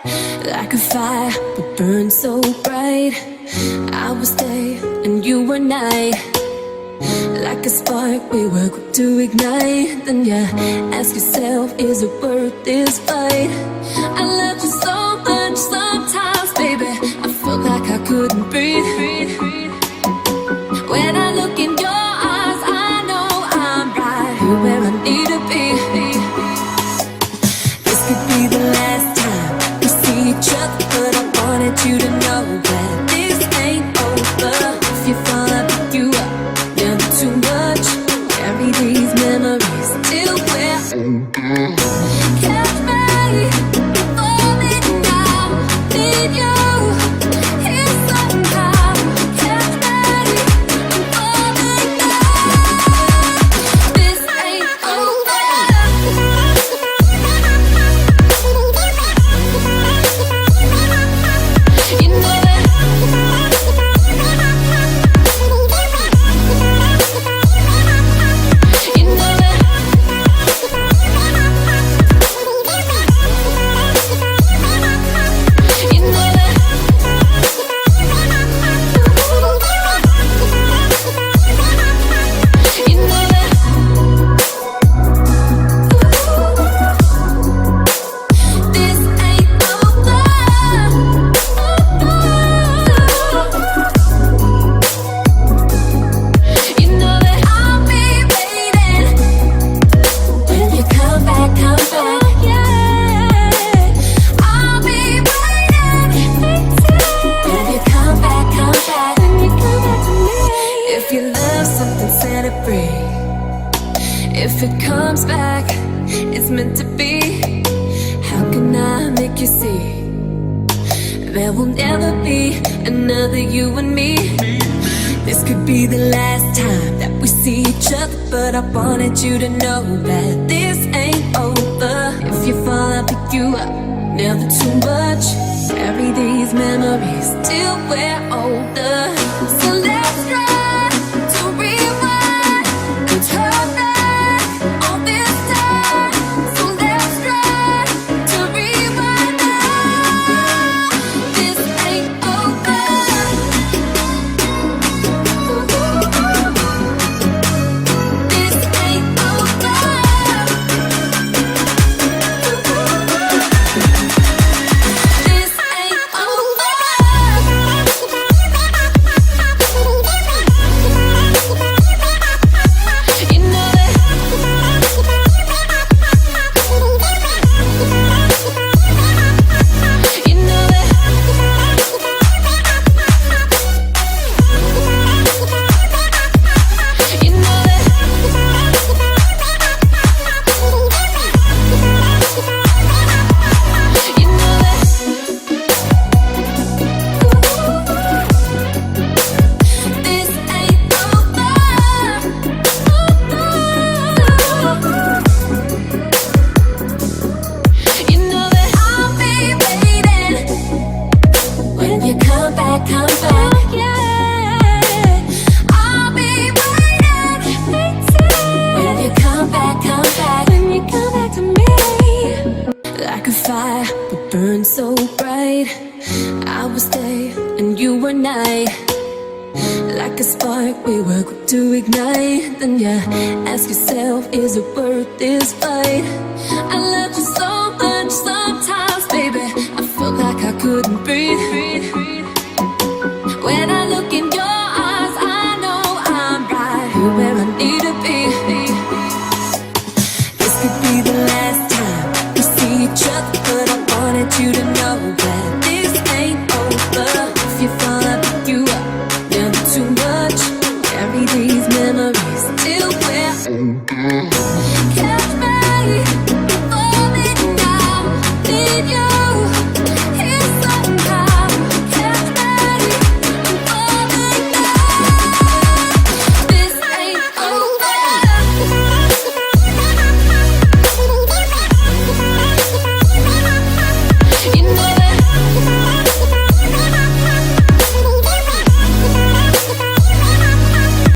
Like a fire would burn so bright. I was day and you were night. Like a spark we were quick to ignite. Then you ask yourself, is it worth this fight? I loved you so much sometimes, baby, I felt like I couldn't breathe. When I look in your eyes, I know I'm right here where I need to be. This could be the last time we see each other, but I wanted you to know that this ain't over. If you fall, I'll pick you up. Never too much. Carry these memories till we're older. Catch me falling down. Need you here somehow. Catch me falling down. This ain't over. You know it. You know it. You know it. You know it. This ain't over. You know that I'll be waiting when you come back, yeah. I'll be waiting when you come back, when you come back to me. If you love something, set it free. If it comes back, it's meant to be. How can I make you see? There will never be another you and me. This could be the last time that we see each other, but I wanted you to know that this ain't over. If you fall, I'll pick you up. Never too much. Carry these memories till we're older. So let's try to rewind and turn back all this time. So let's try to rewind now. This ain't over. This ain't over. This ain't over. You know it. You know it. You know it. You know it. This ain't over. You know that I'll be waiting when you come back, yeah. I'll be waiting when you come back, when you come back to me. Like a fire would burn so bright. I was day and you were night. Like a spark we were quick to ignite. Then you ask yourself, is it worth this fight? I loved you so much sometimes, baby, I felt like I couldn't breathe.